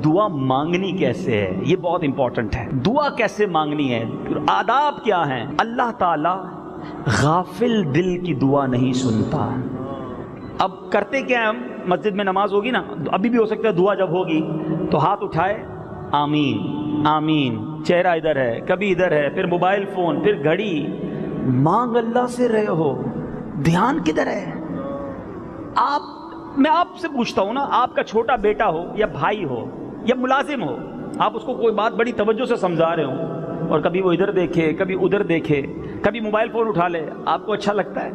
دعا مانگنی کیسے ہے، یہ بہت امپورٹنٹ ہے. دعا کیسے مانگنی ہے، آداب کیا ہیں. اللہ تعالی غافل دل کی دعا نہیں سنتا. اب کرتے کیا ہم، مسجد میں نماز ہوگی نا، ابھی بھی ہو سکتا ہے دعا جب ہوگی تو ہاتھ اٹھائے آمین آمین، چہرہ ادھر ہے کبھی ادھر ہے، پھر موبائل فون، پھر گھڑی. مانگ اللہ سے رہے ہو، دھیان کدھر ہے؟ میں آپ سے پوچھتا ہوں نا، آپ کا چھوٹا بیٹا ہو یا بھائی ہو یا ملازم ہو، آپ اس کو کوئی بات بڑی توجہ سے سمجھا رہے ہوں اور کبھی وہ ادھر دیکھے کبھی ادھر دیکھے کبھی موبائل فون اٹھا لے، آپ کو اچھا لگتا ہے؟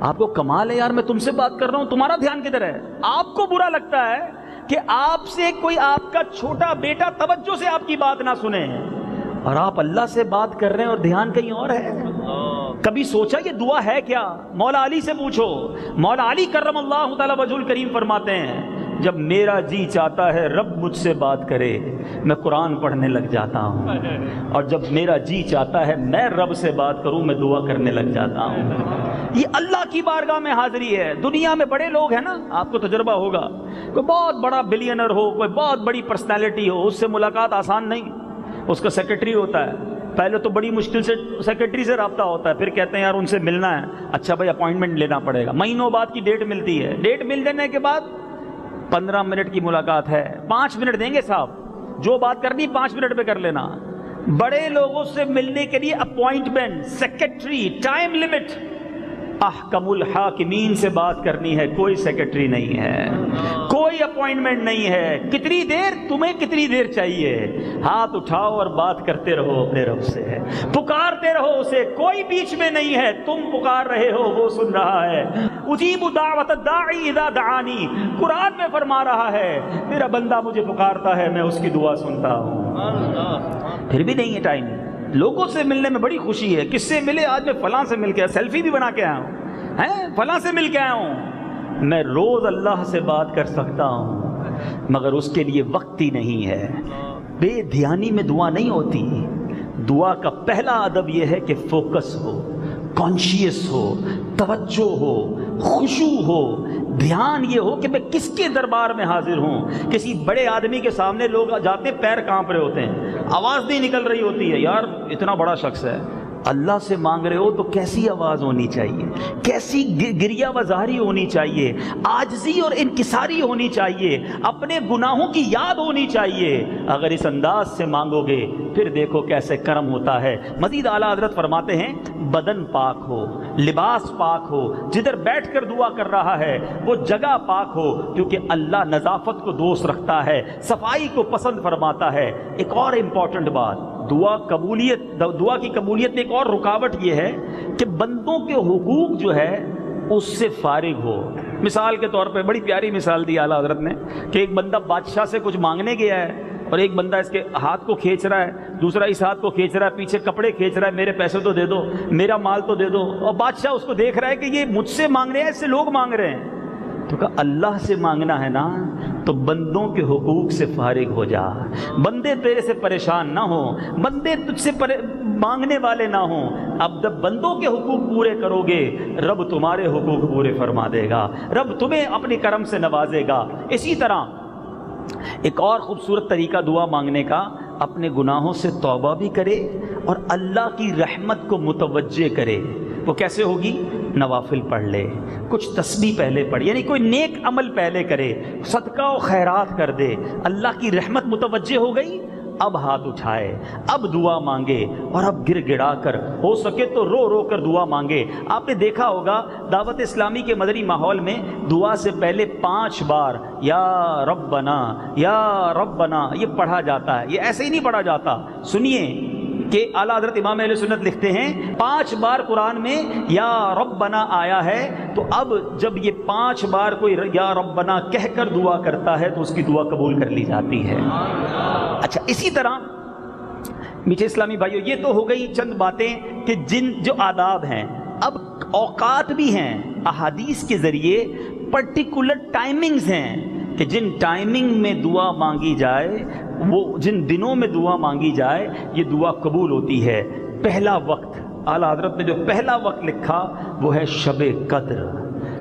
آپ کو کمال ہے یار، میں تم سے بات کر رہا ہوں، تمہارا دھیان کدھر ہے؟ آپ کو برا لگتا ہے کہ آپ سے کوئی آپ کا چھوٹا بیٹا توجہ سے آپ کی بات نہ سنے، اور آپ اللہ سے بات کر رہے ہیں اور دھیان کہیں اور ہے. کبھی سوچا یہ دعا ہے کیا؟ مولا علی سے پوچھو. مولا علی کرم اللہ تعالی وجہ الکریم فرماتے ہیں، جب میرا جی چاہتا ہے رب مجھ سے بات کرے میں قرآن پڑھنے لگ جاتا ہوں، اور جب میرا جی چاہتا ہے میں رب سے بات کروں میں دعا کرنے لگ جاتا ہوں. یہ اللہ کی بارگاہ میں حاضری ہے. دنیا میں بڑے لوگ ہیں نا، آپ کو تجربہ ہوگا، کوئی بہت بڑا بلینئر ہو، کوئی بہت بڑی پرسنالٹی ہو، اس سے ملاقات آسان نہیں. اس کا سیکرٹری ہوتا ہے، پہلے تو بڑی مشکل سے سیکرٹری سے رابطہ ہوتا ہے، پھر کہتے ہیں یار ان سے ملنا ہے، اچھا بھائی اپوائنٹمنٹ لینا پڑے گا، مہینوں بعد کی ڈیٹ ملتی ہے. ڈیٹ مل جانے کے بعد 15 منٹ کی ملاقات ہے، 5 منٹ دیں گے صاحب، جو بات کرنی 5 منٹ پہ کر لینا. بڑے لوگوں سے ملنے کے لیے اپوائنٹمنٹ، سیکرٹری، ٹائم لمٹ. احکم الحاکمین سے بات کرنی ہے، کوئی سیکرٹری نہیں ہے، کوئی اپوائنٹمنٹ نہیں ہے. کتنی دیر، تمہیں کتنی دیر چاہیے، ہاتھ اٹھاؤ اور بات کرتے رہو اپنے رب سے، پکارتے رہو اسے، کوئی بیچ میں نہیں ہے. تم پکار رہے ہو وہ سن رہا ہے. اجیب دعوت الداعی اذا دعانی، قرآن میں فرما رہا ہے میرا بندہ مجھے پکارتا ہے میں اس کی دعا سنتا ہوں. پھر بھی نہیں ہے ٹائم. لوگوں سے ملنے میں بڑی خوشی ہے. کس سے ملے؟ آج میں فلاں سے مل کے سیلفی بھی بنا کے آیا ہوں، ہیں فلاں سے مل کے آیا ہوں. میں روز اللہ سے بات کر سکتا ہوں مگر اس کے لیے وقت ہی نہیں ہے. بے دھیانی میں دعا نہیں ہوتی. دعا کا پہلا ادب یہ ہے کہ فوکس ہو، کانشیس ہو، توجہ ہو، خشوع ہو. دھیان یہ ہو کہ میں کس کے دربار میں حاضر ہوں. کسی بڑے آدمی کے سامنے لوگ جاتے ہیں پیر کانپ رہے ہوتے ہیں، آواز نہیں نکل رہی ہوتی ہے، یار اتنا بڑا شخص ہے. اللہ سے مانگ رہے ہو تو کیسی آواز ہونی چاہیے، کیسی گریہ وزاری ہونی چاہیے، عاجزی اور انکساری ہونی چاہیے، اپنے گناہوں کی یاد ہونی چاہیے. اگر اس انداز سے مانگو گے پھر دیکھو کیسے کرم ہوتا ہے. مزید اعلیٰ حضرت فرماتے ہیں بدن پاک ہو، لباس پاک ہو، جدھر بیٹھ کر دعا کر رہا ہے وہ جگہ پاک ہو، کیونکہ اللہ نظافت کو دوست رکھتا ہے، صفائی کو پسند فرماتا ہے. ایک اور امپورٹنٹ بات، دعا کی قبولیت میں ایک اور رکاوٹ یہ ہے کہ بندوں کے حقوق جو ہے اس سے فارغ ہو. مثال کے طور پہ بڑی پیاری مثال دی اعلیٰ حضرت نے کہ ایک بندہ بادشاہ سے کچھ مانگنے گیا ہے اور ایک بندہ اس کے ہاتھ کو کھینچ رہا ہے، دوسرا اس ہاتھ کو کھینچ رہا ہے، پیچھے کپڑے کھینچ رہا ہے، میرے پیسے تو دے دو، میرا مال تو دے دو. اور بادشاہ اس کو دیکھ رہا ہے کہ یہ مجھ سے مانگ رہے ہیں، اس سے لوگ مانگ رہے ہیں. تو کہا اللہ سے مانگنا ہے نا تو بندوں کے حقوق سے فارغ ہو جا. بندے تیرے سے پریشان نہ ہوں، بندے تجھ سے مانگنے والے نہ ہوں. اب جب بندوں کے حقوق پورے کرو گے رب تمہارے حقوق پورے فرما دے گا، رب تمہیں اپنے کرم سے نوازے گا. اسی طرح ایک اور خوبصورت طریقہ دعا مانگنے کا، اپنے گناہوں سے توبہ بھی کرے اور اللہ کی رحمت کو متوجہ کرے. وہ کیسے ہوگی؟ نوافل پڑھ لے، کچھ تسبیح پہلے پڑھ، یعنی کوئی نیک عمل پہلے کرے، صدقہ و خیرات کر دے. اللہ کی رحمت متوجہ ہو گئی، اب ہاتھ اٹھائے، اب دعا مانگے، اور اب گر گڑا کر ہو سکے تو رو رو کر دعا مانگے. آپ نے دیکھا ہوگا دعوت اسلامی کے مدنی ماحول میں دعا سے پہلے 5 بار یا ربنا یا ربنا یہ پڑھا جاتا ہے. یہ ایسے ہی نہیں پڑھا جاتا. سنیے کہ اعلیٰ حضرت امام اہل سنت لکھتے ہیں 5 بار قرآن میں یا ربنا آیا ہے، تو اب جب یہ 5 بار کوئی یا ربنا کہہ کر دعا کرتا ہے تو اس کی دعا قبول کر لی جاتی ہے. اچھا، اسی طرح میٹھے اسلامی بھائیو یہ تو ہو گئی چند باتیں کہ جو آداب ہیں. اب اوقات بھی ہیں، احادیث کے ذریعے پرٹیکولر ٹائمنگز ہیں کہ جن ٹائمنگ میں دعا مانگی جائے، وہ جن دنوں میں دعا مانگی جائے یہ دعا قبول ہوتی ہے. پہلا وقت، اعلیٰ حضرت نے جو پہلا وقت لکھا وہ ہے شب قدر.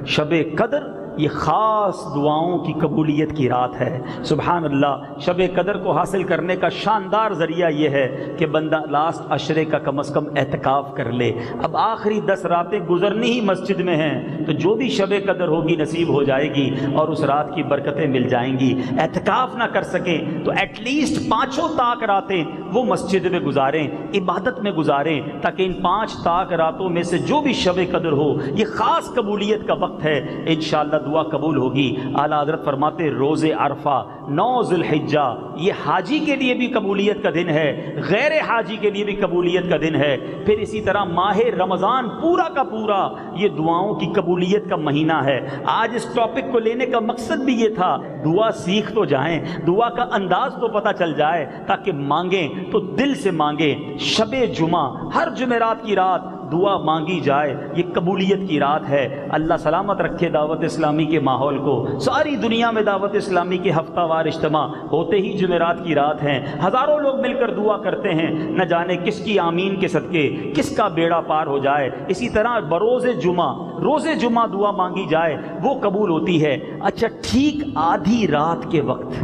شب قدر یہ خاص دعاؤں کی قبولیت کی رات ہے۔ سبحان اللہ، شب قدر کو حاصل کرنے کا شاندار ذریعہ یہ ہے کہ بندہ لاسٹ عشرے کا کم از کم اعتکاف کر لے۔ اب آخری 10 راتیں گزرنی ہی مسجد میں ہیں، تو جو بھی شب قدر ہوگی نصیب ہو جائے گی اور اس رات کی برکتیں مل جائیں گی۔ اعتکاف نہ کر سکیں تو ایٹ لیسٹ 5 طاق راتیں وہ مسجد میں گزاریں، عبادت میں گزاریں، تاکہ ان 5 طاق راتوں میں سے جو بھی شب قدر ہو یہ خاص قبولیت کا وقت ہے، انشاءاللہ دعا قبول ہوگی۔ اعلیٰ حضرت فرماتے روز عرفہ 9 ذی الحجہ یہ حاجی کے لیے بھی قبولیت کا دن ہے، غیر حاجی کے لیے بھی قبولیت کا دن ہے۔ پھر اسی طرح ماہ رمضان پورا کا پورا یہ دعاؤں کی قبولیت کا مہینہ ہے۔ آج اس ٹاپک کو لینے کا مقصد بھی یہ تھا، دعا سیکھ تو جائیں، دعا کا انداز تو پتہ چل جائے، تاکہ مانگیں تو دل سے مانگیں۔ شب جمعہ ہر جمعرات کی رات دعا مانگی جائے، یہ قبولیت کی رات ہے۔ اللہ سلامت رکھے دعوت اسلامی کے ماحول کو۔ ساری دنیا میں دعوت اسلامی کے ہفتہ وار اجتماع ہوتے ہی جمعرات کی رات ہیں، ہزاروں لوگ مل کر دعا کرتے ہیں، نہ جانے کس کی آمین کے صدقے کس کا بیڑا پار ہو جائے۔ اسی طرح بروز جمعہ، روز جمعہ دعا مانگی جائے وہ قبول ہوتی ہے۔ اچھا، ٹھیک آدھی رات کے وقت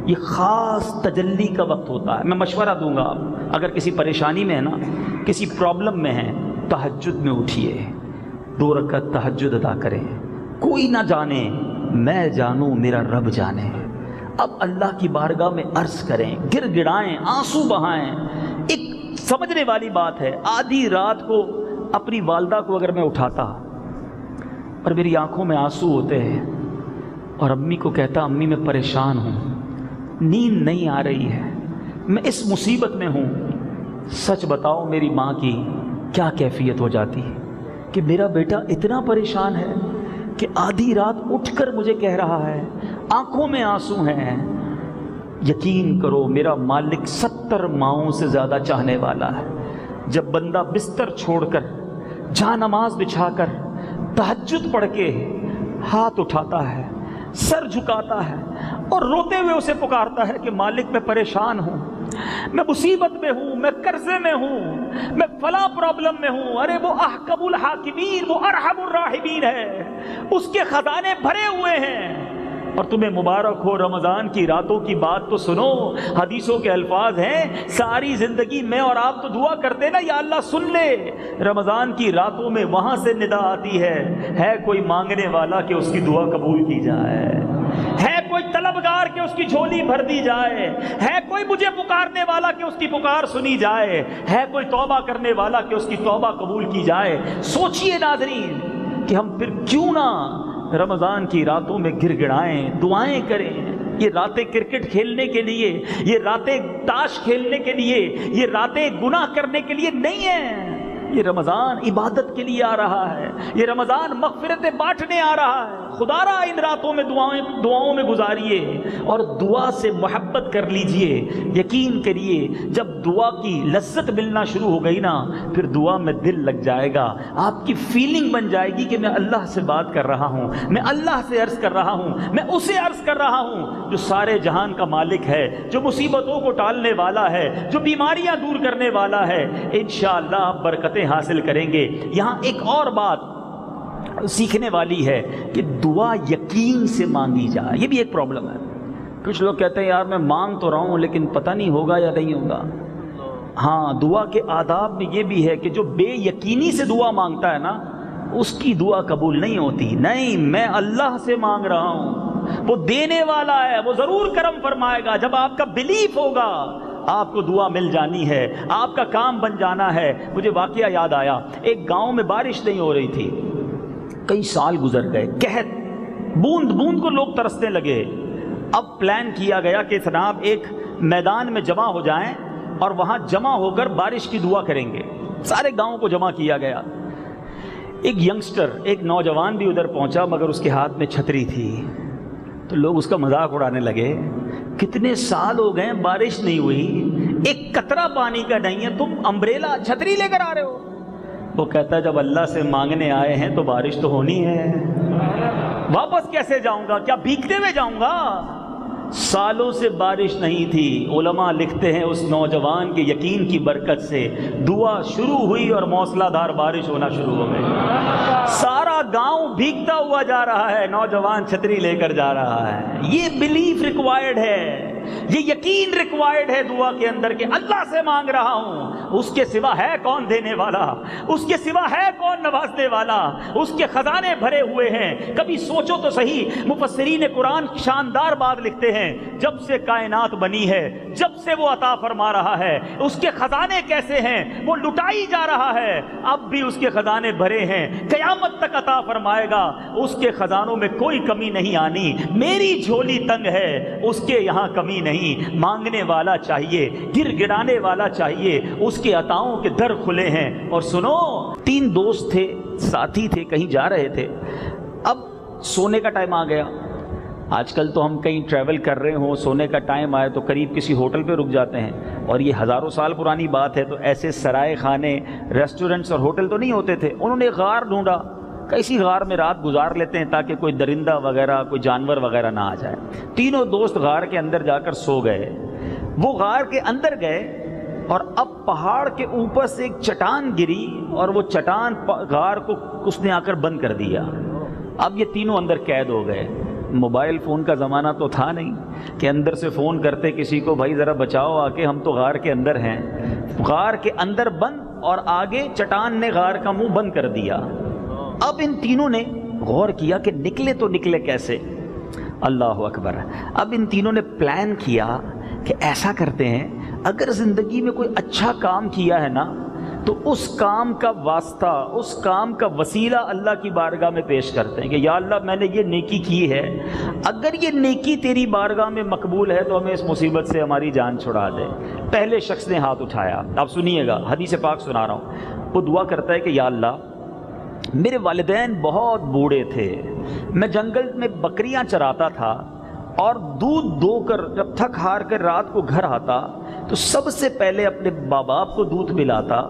یہ خاص تجلی کا وقت ہوتا ہے۔ میں مشورہ دوں گا، اگر کسی پریشانی میں ہے نا، کسی پرابلم میں ہے، تہجد میں اٹھیے، 2 رکعت تہجد ادا کریں۔ کوئی نہ جانے، میں جانوں میرا رب جانے۔ اب اللہ کی بارگاہ میں عرض کریں، گر گڑائیں، آنسو بہائیں۔ ایک سمجھنے والی بات ہے، آدھی رات کو اپنی والدہ کو اگر میں اٹھاتا اور میری آنکھوں میں آنسو ہوتے ہیں اور امی کو کہتا امی میں پریشان ہوں، نیند نہیں آ رہی ہے، میں اس مصیبت میں ہوں، سچ بتاؤ میری ماں کی کیا کیفیت ہو جاتی ہے کہ میرا بیٹا اتنا پریشان ہے کہ آدھی رات اٹھ کر مجھے کہہ رہا ہے، آنکھوں میں آنسو ہیں۔ یقین کرو میرا مالک 70 ماؤں سے زیادہ چاہنے والا ہے۔ جب بندہ بستر چھوڑ کر جہاں نماز بچھا کر تہجد پڑھ کے ہاتھ اٹھاتا ہے، سر جھکاتا ہے اور روتے ہوئے اسے پکارتا ہے کہ مالک میں پریشان ہوں، میں مصیبت میں ہوں، میں قرضے میں ہوں، میں فلاں پرابلم میں ہوں، ارے وہ احکم الحاکمین، وہ ارحم الراحمین ہے، اس کے خزانے بھرے ہوئے ہیں۔ اور تمہیں مبارک ہو، رمضان کی راتوں کی بات تو سنو، حدیثوں کے الفاظ ہیں، ساری زندگی میں اور آپ تو دعا کرتے نا یا اللہ سن لے، رمضان کی راتوں میں وہاں سے ندا آتی ہے کوئی مانگنے والا کہ اس کی دعا قبول کی جائے، ہے کوئی طلبگار کہ اس کی جھولی بھر دی جائے، ہے کوئی مجھے پکارنے والا کہ اس کی پکار سنی جائے، ہے کوئی توبہ کرنے والا کہ اس کی توبہ قبول کی جائے۔ سوچئے ناظرین کہ ہم پھر کیوں نہ رمضان کی راتوں میں گر گڑائیں، دعائیں کریں۔ یہ راتیں کرکٹ کھیلنے کے لیے، یہ راتیں تاش کھیلنے کے لیے، یہ راتیں گناہ کرنے کے لیے نہیں ہیں۔ یہ رمضان عبادت کے لیے آ رہا ہے، یہ رمضان مغفرتیں بانٹنے آ رہا ہے۔ خدا را ان راتوں میں دعاؤں میں گزاریے اور دعا سے محبت کر لیجئے۔ یقین کریے جب دعا کی لذت ملنا شروع ہو گئی نا، پھر دعا میں دل لگ جائے گا، آپ کی فیلنگ بن جائے گی کہ میں اللہ سے بات کر رہا ہوں، میں اللہ سے عرض کر رہا ہوں، میں اسے عرض کر رہا ہوں جو سارے جہان کا مالک ہے، جو مصیبتوں کو ٹالنے والا ہے، جو بیماریاں دور کرنے والا ہے۔ انشاءاللہ آپ برکتیں حاصل کریں گے۔ یہاں ایک اور بات سیکھنے والی ہے کہ دعا یقین سے مانگی جائے۔ یہ بھی ایک پرابلم ہے، کچھ لوگ کہتے ہیں یار میں مانگ تو رہا ہوں لیکن پتہ نہیں ہوگا یا نہیں ہوگا۔ ہاں، دعا کے آداب میں یہ بھی ہے کہ جو بے یقینی سے دعا مانگتا ہے نا، اس کی دعا قبول نہیں ہوتی۔ نہیں، میں اللہ سے مانگ رہا ہوں، وہ دینے والا ہے، وہ ضرور کرم فرمائے گا۔ جب آپ کا بلیف ہوگا آپ کو دعا مل جانی ہے، آپ کا کام بن جانا ہے۔ مجھے واقعہ یاد آیا، ایک گاؤں میں بارش نہیں ہو رہی تھی، کئی سال گزر گئے، قحط، بوند بوند کو لوگ ترسنے لگے۔ اب پلان کیا گیا کہ جناب ایک میدان میں جمع ہو جائیں اور وہاں جمع ہو کر بارش کی دعا کریں گے۔ سارے گاؤں کو جمع کیا گیا۔ ایک ینگسٹر، ایک نوجوان بھی ادھر پہنچا، مگر اس کے ہاتھ میں چھتری تھی، تو لوگ اس کا مذاق اڑانے لگے، کتنے سال ہو گئے بارش نہیں ہوئی، ایک قطرہ پانی کا نہیں ہے، تم امبریلا چھتری لے کر آ رہے ہو۔ وہ کہتا ہے جب اللہ سے مانگنے آئے ہیں تو بارش تو ہونی ہے، واپس کیسے جاؤں گا، کیا بھیگتے ہوئے جاؤں گا؟ سالوں سے بارش نہیں تھی، علماء لکھتے ہیں اس نوجوان کے یقین کی برکت سے دعا شروع ہوئی اور موسلا دھار بارش ہونا شروع ہو گئی۔ سارا گاؤں بھیگتا ہوا جا رہا ہے، نوجوان چھتری لے کر جا رہا ہے۔ یہ بلیف ریکوائرڈ ہے، یہ یقین ریکوائرڈ ہے دعا کے اندر کہ اللہ سے مانگ رہا ہوں، اس کے سوا ہے کون دینے والا، اس کے سوا ہے کون نوازنے والا، اس کے خزانے بھرے ہوئے ہیں۔ کبھی سوچو تو صحیح، مفسرین قرآن شاندار بات لکھتے ہیں، جب سے کائنات بنی ہے، جب سے وہ عطا فرما رہا ہے، اس کے خزانے کیسے ہیں، وہ لٹائی جا رہا ہے، اب بھی اس کے خزانے بھرے ہیں، قیامت تک عطا فرمائے گا، اس کے خزانوں میں کوئی کمی نہیں آنی۔ میری جھولی تنگ ہے، اس کے یہاں کمی نہیں، مانگنے والا چاہیے، گر گرانے والا چاہیے، اس کے عطاؤں کے در کھلے ہیں۔ اور سنو، 3 دوست تھے، ساتھی تھے، کہیں جا رہے تھے، اب سونے کا ٹائم آ گیا۔ آج کل تو ہم کہیں ٹریول کر رہے ہوں، سونے کا ٹائم آئے تو قریب کسی ہوٹل پہ رک جاتے ہیں، اور یہ ہزاروں سال پرانی بات ہے، تو ایسے سرائے خانے، ریسٹورنٹس اور ہوٹل تو نہیں ہوتے تھے۔ انہوں نے غار ڈھونڈا، کسی غار میں رات گزار لیتے ہیں تاکہ کوئی درندہ وغیرہ، کوئی جانور وغیرہ نہ آ جائے۔ تینوں دوست غار کے اندر جا کر سو گئے۔ وہ غار کے اندر گئے اور اب پہاڑ کے اوپر سے ایک چٹان گری، اور وہ چٹان غار کو اس نے آ کر بند کر دیا۔ اب یہ تینوں اندر قید ہو گئے۔ موبائل فون کا زمانہ تو تھا نہیں کہ اندر سے فون کرتے کسی کو، بھائی ذرا بچاؤ آ کے، ہم تو غار کے اندر ہیں۔ غار کے اندر بند، اور آگے چٹان نے غار کا منہ بند کر دیا۔ اب ان تینوں نے غور کیا کہ نکلے تو نکلے کیسے؟ اللہ اکبر۔ اب ان تینوں نے پلان کیا کہ ایسا کرتے ہیں، اگر زندگی میں کوئی اچھا کام کیا ہے نا تو اس کام کا واسطہ، اس کام کا وسیلہ اللہ کی بارگاہ میں پیش کرتے ہیں کہ یا اللہ میں نے یہ نیکی کی ہے، اگر یہ نیکی تیری بارگاہ میں مقبول ہے تو ہمیں اس مصیبت سے ہماری جان چھڑا دے۔ پہلے شخص نے ہاتھ اٹھایا، آپ سنیے گا، حدیث پاک سنا رہا ہوں۔ وہ دعا کرتا ہے کہ یا اللہ میرے والدین بہت بوڑھے تھے، میں جنگل میں بکریاں چراتا تھا، اور دودھ دو کر جب تھک ہار کر رات کو گھر آتا تو سب سے پہلے اپنے ماں باپ کو دودھ پلاتا،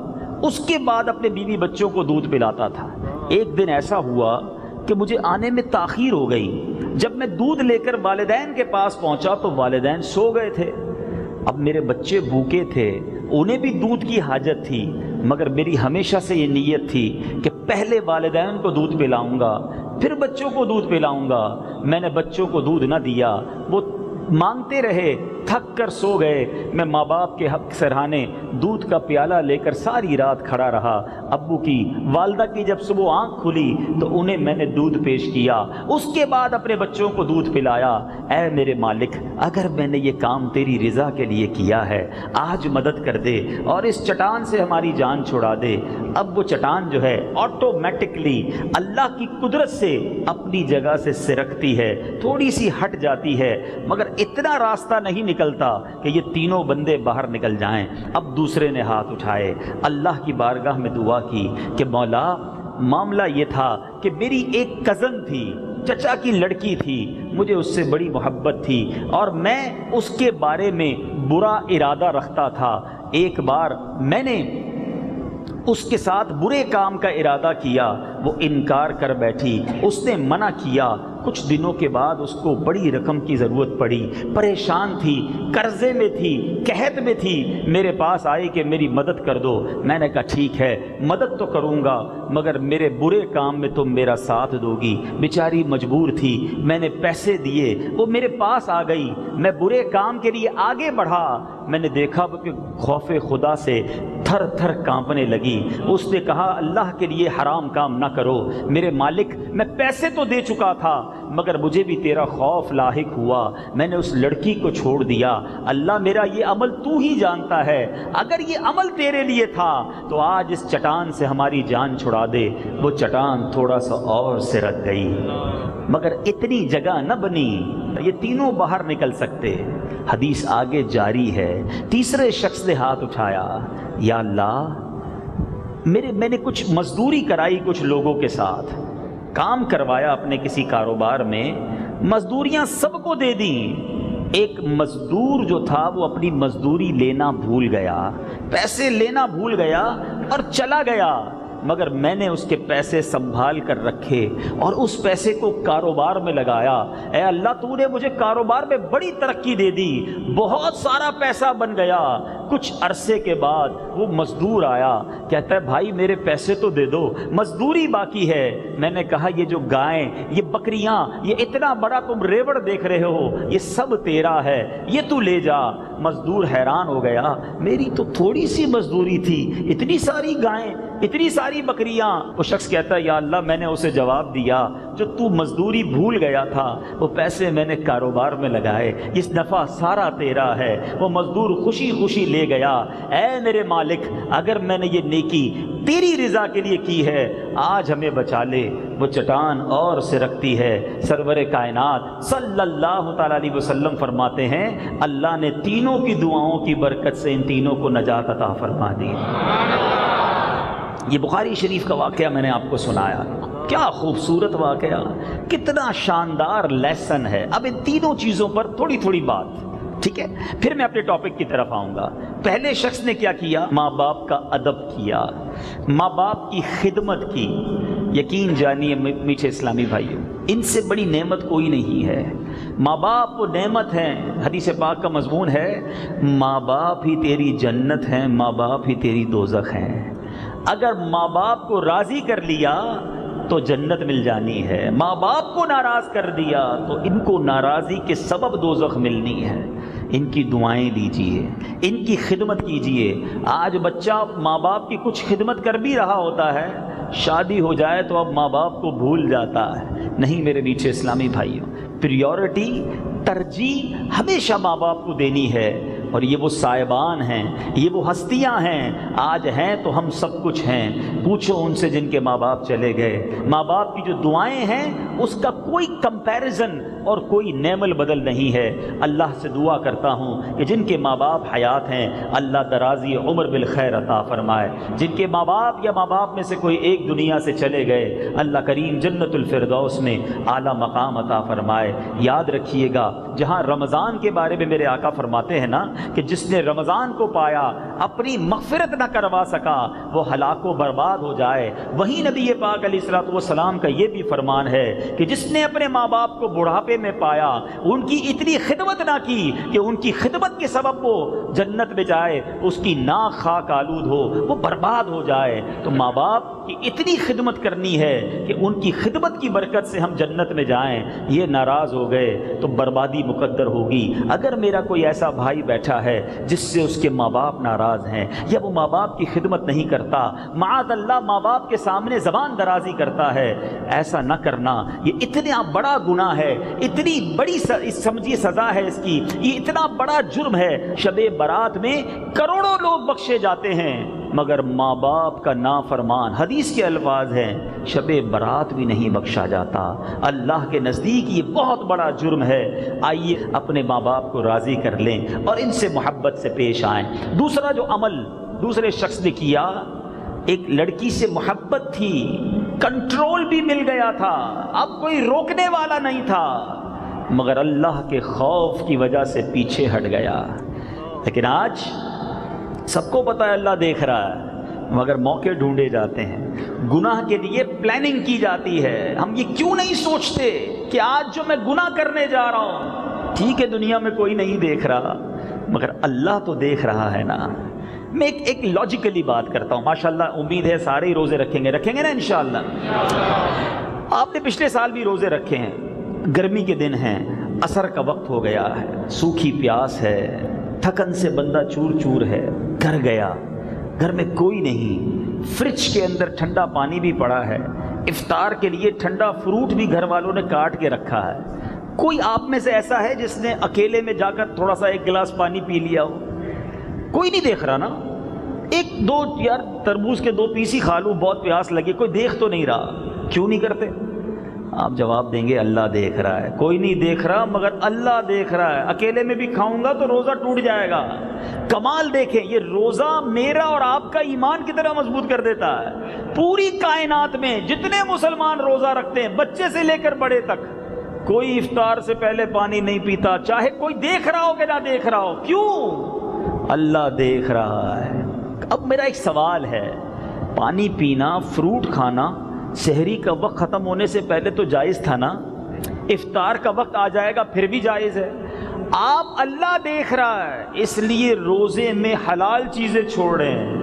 اس کے بعد اپنے بیوی بچوں کو دودھ پلاتا تھا۔ ایک دن ایسا ہوا کہ مجھے آنے میں تاخیر ہو گئی۔ جب میں دودھ لے کر والدین کے پاس پہنچا تو والدین سو گئے تھے۔ اب میرے بچے بھوکے تھے، انہیں بھی دودھ کی حاجت تھی، مگر میری ہمیشہ سے یہ نیت تھی کہ پہلے والدین کو دودھ پلاؤں گا، پھر بچوں کو دودھ پلاؤں گا۔ میں نے بچوں کو دودھ نہ دیا، وہ مانگتے رہے، تھک کر سو گئے۔ میں ماں باپ کے حق سرہانے دودھ کا پیالہ لے کر ساری رات کھڑا رہا۔ ابو کی، والدہ کی جب صبح آنکھ کھلی تو انہیں میں نے دودھ پیش کیا، اس کے بعد اپنے بچوں کو دودھ پلایا۔ اے میرے مالک، اگر میں نے یہ کام تیری رضا کے لیے کیا ہے، آج مدد کر دے اور اس چٹان سے ہماری جان چھڑا دے۔ اب وہ چٹان جو ہے آٹومیٹکلی اللہ کی قدرت سے اپنی جگہ سے سرکتی ہے، تھوڑی سی ہٹ جاتی ہے، مگر اتنا راستہ نہیں نکلتا کہ یہ تینوں بندے باہر نکل جائیں۔ اب دوسرے نے ہاتھ اٹھائے، اللہ کی بارگاہ میں دعا کی کہ مولا، معاملہ یہ تھا کہ میری ایک کزن تھی، چچا کی لڑکی تھی، مجھے اس سے بڑی محبت تھی اور میں اس کے بارے میں برا ارادہ رکھتا تھا۔ ایک بار میں نے اس کے ساتھ برے کام کا ارادہ کیا، وہ انکار کر بیٹھی، اس نے منع کیا۔ کچھ دنوں کے بعد اس کو بڑی رقم کی ضرورت پڑی، پریشان تھی، قرضے میں تھی، قحط میں تھی، میرے پاس آئی کہ میری مدد کر دو۔ میں نے کہا ٹھیک ہے، مدد تو کروں گا، مگر میرے برے کام میں تم میرا ساتھ دو گی۔ بیچاری مجبور تھی، میں نے پیسے دیے، وہ میرے پاس آ گئی، میں برے کام کے لیے آگے بڑھا۔ میں نے دیکھا کہ خوف خدا سے تھر تھر کانپنے لگی۔ اس نے کہا اللہ کے لیے حرام کام نہ کرو، میرے مالک میں پیسے تو دے چکا تھا مگر مجھے بھی تیرا خوف لاحق ہوا، میں نے اس لڑکی کو چھوڑ دیا۔ اللہ میرا یہ عمل تو ہی جانتا ہے، اگر یہ عمل تیرے لیے تھا تو آج اس چٹان سے ہماری جان چھڑا دے۔ وہ چٹان تھوڑا سا اور سرک گئی، مگر اتنی جگہ نہ بنی یہ تینوں باہر نکل سکتے۔ حدیث آگے جاری ہے۔ تیسرے شخص نے ہاتھ اٹھایا، یا اللہ میں نے کچھ مزدوری کرائی، کچھ لوگوں کے ساتھ کام کروایا اپنے کسی کاروبار میں، مزدوریاں سب کو دے دیں، ایک مزدور جو تھا وہ اپنی مزدوری لینا بھول گیا، پیسے لینا بھول گیا اور چلا گیا۔ مگر میں نے اس کے پیسے سنبھال کر رکھے اور اس پیسے کو کاروبار میں لگایا۔ اے اللہ تو نے مجھے کاروبار میں بڑی ترقی دے دی، بہت سارا پیسہ بن گیا۔ کچھ عرصے کے بعد وہ مزدور آیا، کہتا ہے بھائی میرے پیسے تو دے دو، مزدوری باقی ہے۔ میں نے کہا یہ جو گائیں، یہ بکریاں، یہ اتنا بڑا تم ریوڑ دیکھ رہے ہو، یہ سب تیرا ہے، یہ تو لے جا۔ مزدور حیران ہو گیا، میری تو تھوڑی سی مزدوری تھی، اتنی ساری گائیں، اتنی ساری بکریاں۔ وہ شخص کہتا ہے یا اللہ میں نے اسے جواب دیا جو تو مزدوری بھول گیا تھا وہ پیسے میں نے کاروبار میں لگائے، اس نفع سارا تیرا ہے۔ وہ مزدور خوشی خوشی لے گیا۔ اے میرے مالک اگر میں نے یہ نیکی تیری رضا کے لیے کی ہے آج ہمیں بچا لے۔ وہ چٹان اور سے رکھتی ہے۔ سرور کائنات صلی اللہ تعالی علیہ وسلم فرماتے ہیں اللہ نے تینوں کی دعاؤں کی برکت سے ان تینوں کو نجات عطا فرما دی۔ یہ بخاری شریف کا واقعہ میں نے آپ کو سنایا، کیا خوبصورت واقعہ، کتنا شاندار لیسن ہے۔ اب ان تینوں چیزوں پر تھوڑی تھوڑی بات، ٹھیک ہے، پھر میں اپنے ٹاپک کی طرف آؤں گا۔ پہلے شخص نے کیا کیا؟ ماں باپ کا ادب کیا، ماں باپ کی خدمت کی۔ یقین جانیے میٹھے اسلامی بھائیوں، ان سے بڑی نعمت کوئی نہیں ہے۔ ماں باپ وہ نعمت ہیں، حدیث پاک کا مضمون ہے ماں باپ ہی تیری جنت ہیں، ماں باپ ہی تیری دوزخ ہیں۔ اگر ماں باپ کو راضی کر لیا تو جنت مل جانی ہے، ماں باپ کو ناراض کر دیا تو ان کو ناراضی کے سبب دوزخ ملنی ہے۔ ان کی دعائیں لیجئے، ان کی خدمت کیجئے۔ آج بچہ ماں باپ کی کچھ خدمت کر بھی رہا ہوتا ہے، شادی ہو جائے تو اب ماں باپ کو بھول جاتا ہے۔ نہیں میرے میٹھے اسلامی بھائیوں، پریورٹی، ترجیح ہمیشہ ماں باپ کو دینی ہے۔ اور یہ وہ صاحبان ہیں، یہ وہ ہستیاں ہیں، آج ہیں تو ہم سب کچھ ہیں۔ پوچھو ان سے جن کے ماں باپ چلے گئے۔ ماں باپ کی جو دعائیں ہیں اس کا کوئی کمپیریزن اور کوئی نعمل بدل نہیں ہے۔ اللہ سے دعا کرتا ہوں کہ جن کے ماں باپ حیات ہیں اللہ درازی عمر بالخیر عطا فرمائے۔ جن کے ماں باپ یا ماں باپ میں سے کوئی ایک دنیا سے چلے گئے اللہ کریم جنت الفردوس میں اعلیٰ مقام عطا فرمائے۔ یاد رکھیے گا جہاں رمضان کے بارے میں میرے آقا فرماتے ہیں نا کہ جس نے رمضان کو پایا اپنی مغفرت نہ کروا سکا وہ ہلاک و برباد ہو جائے، وہیں نبی پاک علیہ الصلوۃ والسلام کا یہ بھی فرمان ہے کہ جس نے اپنے ماں باپ کو بڑھاپے میں پایا ان کی اتنی خدمت نہ کی کہ ان کی خدمت کے سبب وہ جنت میں جائے، اس کی ناک خاک آلود ہو، وہ برباد ہو جائے۔ تو ماں باپ کی اتنی خدمت کرنی ہے کہ ان کی خدمت کی برکت سے ہم جنت میں جائیں۔ یہ ناراض ہو گئے تو بربادی مقدر ہوگی۔ اگر میرا کوئی ایسا بھائی بیٹھا ہے جس سے اس کے ماں باپ ناراض ہیں یا وہ ماں باپ کی خدمت نہیں کرتا، معاذ اللہ ماں باپ کے سامنے زبان درازی کرتا ہے، ایسا نہ کرنا، یہ اتنا بڑا گناہ ہے، اتنی بڑی سمجھیے سزا ہے اس کی، یہ اتنا بڑا جرم ہے۔ شب برات میں کروڑوں لوگ بخشے جاتے ہیں مگر ماں باپ کا نافرمان، حدیث کے الفاظ ہیں، شب برات بھی نہیں بخشا جاتا۔ اللہ کے نزدیک یہ بہت بڑا جرم ہے۔ آئیے اپنے ماں باپ کو راضی کر لیں اور ان سے محبت سے پیش آئیں۔ دوسرا جو عمل دوسرے شخص نے کیا، ایک لڑکی سے محبت تھی، کنٹرول بھی مل گیا تھا، اب کوئی روکنے والا نہیں تھا، مگر اللہ کے خوف کی وجہ سے پیچھے ہٹ گیا۔ لیکن آج سب کو پتہ ہے اللہ دیکھ رہا ہے مگر موقع ڈھونڈے جاتے ہیں، گناہ کے لیے پلاننگ کی جاتی ہے۔ ہم یہ کیوں نہیں سوچتے کہ آج جو میں گناہ کرنے جا رہا ہوں، ٹھیک ہے دنیا میں کوئی نہیں دیکھ رہا مگر اللہ تو دیکھ رہا ہے نا۔ میں ایک لاجیکلی بات کرتا ہوں، ماشاءاللہ امید ہے سارے ہی روزے رکھیں گے نا انشاءاللہ۔ آپ نے پچھلے سال بھی روزے رکھے ہیں، گرمی کے دن ہیں، عصر کا وقت ہو گیا ہے، سوکھی پیاس ہے، تھکن سے بندہ چور چور ہے، گھر گیا، گھر میں کوئی نہیں، فریج کے اندر ٹھنڈا پانی بھی پڑا ہے، افطار کے لیے ٹھنڈا فروٹ بھی گھر والوں نے کاٹ کے رکھا ہے۔ کوئی آپ میں سے ایسا ہے جس نے اکیلے میں جا کر تھوڑا سا ایک گلاس پانی پی لیا ہو؟ کوئی نہیں دیکھ رہا نا، ایک دو یار تربوز کے 2 پیس ہی کھا لوں، بہت پیاس لگی، کوئی دیکھ تو نہیں رہا، کیوں نہیں کرتے؟ آپ جواب دیں گے اللہ دیکھ رہا ہے۔ کوئی نہیں دیکھ رہا مگر اللہ دیکھ رہا ہے۔ اکیلے میں بھی کھاؤں گا تو روزہ ٹوٹ جائے گا۔ کمال دیکھیں، یہ روزہ میرا اور آپ کا ایمان کی طرح مضبوط کر دیتا ہے۔ پوری کائنات میں جتنے مسلمان روزہ رکھتے ہیں بچے سے لے کر بڑے تک، کوئی افطار سے پہلے پانی نہیں پیتا، چاہے کوئی دیکھ رہا ہو کہ نہ دیکھ رہا ہو۔ کیوں؟ اللہ دیکھ رہا ہے۔ اب میرا ایک سوال ہے، پانی پینا، فروٹ کھانا سحری کا وقت ختم ہونے سے پہلے تو جائز تھا نا، افطار کا وقت آ جائے گا پھر بھی جائز ہے۔ آپ اللہ دیکھ رہا ہے اس لیے روزے میں حلال چیزیں چھوڑ رہے ہیں۔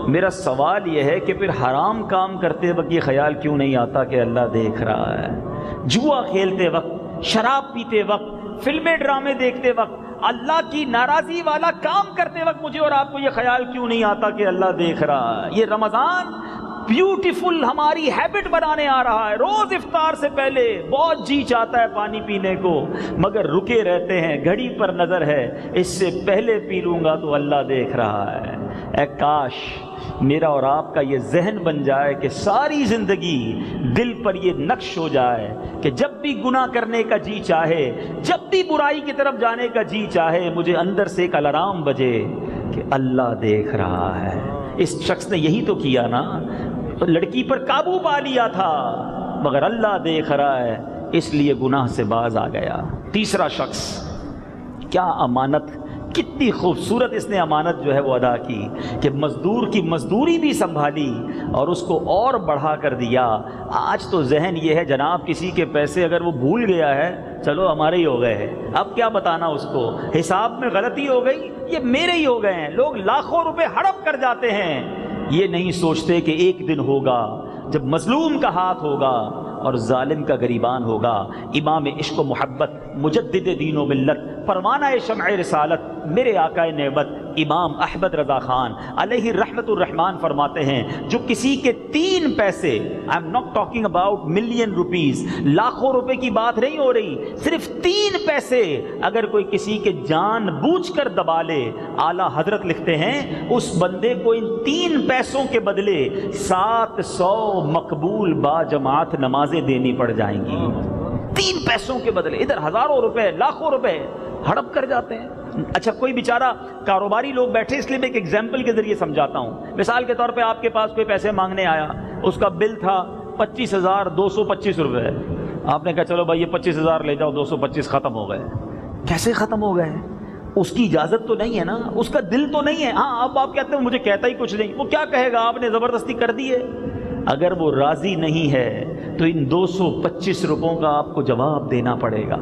میرا سوال یہ ہے کہ پھر حرام کام کرتے وقت یہ خیال کیوں نہیں آتا کہ اللہ دیکھ رہا ہے؟ جوا کھیلتے وقت، شراب پیتے وقت، فلمیں ڈرامے دیکھتے وقت، اللہ کی ناراضی والا کام کرتے وقت مجھے اور آپ کو یہ خیال کیوں نہیں آتا کہ اللہ دیکھ رہا ہے؟ یہ رمضان بیوٹیفل ہماری ہیبٹ بنانے آ رہا ہے۔ روز افطار سے پہلے بہت جی چاہتا ہے پانی پینے کو، مگر رکے رہتے ہیں، گھڑی پر نظر ہے، اس سے پہلے پی لوں گا تو اللہ دیکھ رہا ہے۔ اے کاش میرا اور آپ کا یہ ذہن بن جائے کہ ساری زندگی دل پر یہ نقش ہو جائے کہ جب بھی گناہ کرنے کا جی چاہے، جب بھی برائی کی طرف جانے کا جی چاہے، مجھے اندر سے ایک الارم بجے کہ اللہ دیکھ رہا ہے۔ اس شخص نے یہی تو کیا نا، لڑکی پر قابو پا لیا تھا مگر اللہ دیکھ رہا ہے اس لیے گناہ سے باز آ گیا۔ تیسرا شخص، کیا امانت، کتنی خوبصورت اس نے امانت جو ہے وہ ادا کی کہ مزدور کی مزدوری بھی سنبھالی اور اس کو اور بڑھا کر دیا۔ آج تو ذہن یہ ہے جناب کسی کے پیسے اگر وہ بھول گیا ہے چلو ہمارے ہی ہو گئے ہیں، اب کیا بتانا اس کو، حساب میں غلطی ہو گئی یہ میرے ہی ہو گئے ہیں۔ لوگ لاکھوں روپے ہڑپ کر جاتے ہیں، یہ نہیں سوچتے کہ ایک دن ہوگا جب مظلوم کا ہاتھ ہوگا اور ظالم کا گریبان ہوگا۔ امام عشق و محبت، مجدد دین و ملت، پروانہ شمع رسالت، میرے آقا نعمت امام احمد رضا خان علیہ رحمت الرحمان فرماتے ہیں جو کسی کے 3 پیسے، I am not talking about million rupees, لاکھوں روپے کی بات نہیں ہو رہی، صرف 3 پیسے اگر کوئی کسی کے جان بوجھ کر دبا لے، اعلیٰ حضرت لکھتے ہیں اس بندے کو ان 3 پیسوں کے بدلے 700 مقبول با جماعت نمازیں دینی پڑ جائیں گی۔ 3 پیسوں کے بدلے، ادھر ہزاروں روپے، لاکھوں روپے ہڑپ کر جاتے ہیں۔ اچھا کوئی بیچارہ کاروباری لوگ بیٹھے، اس لیے میں ایک ایگزامپل کے ذریعے سمجھاتا ہوں۔ مثال کے طور پہ آپ کے پاس کوئی پیسے مانگنے آیا، اس کا بل تھا 25,225 روپے، آپ نے کہا چلو بھائی یہ 25,000 لے جاؤ، 225 ختم ہو گئے۔ کیسے ختم ہو گئے؟ اس کی اجازت تو نہیں ہے نا، اس کا دل تو نہیں ہے۔ ہاں اب آپ کہتے ہیں مجھے کہتا ہی کچھ نہیں، وہ کیا کہے گا، آپ نے زبردستی کر دی ہے۔ اگر وہ راضی نہیں ہے تو ان 225 روپوں کا آپ کو جواب دینا پڑے گا۔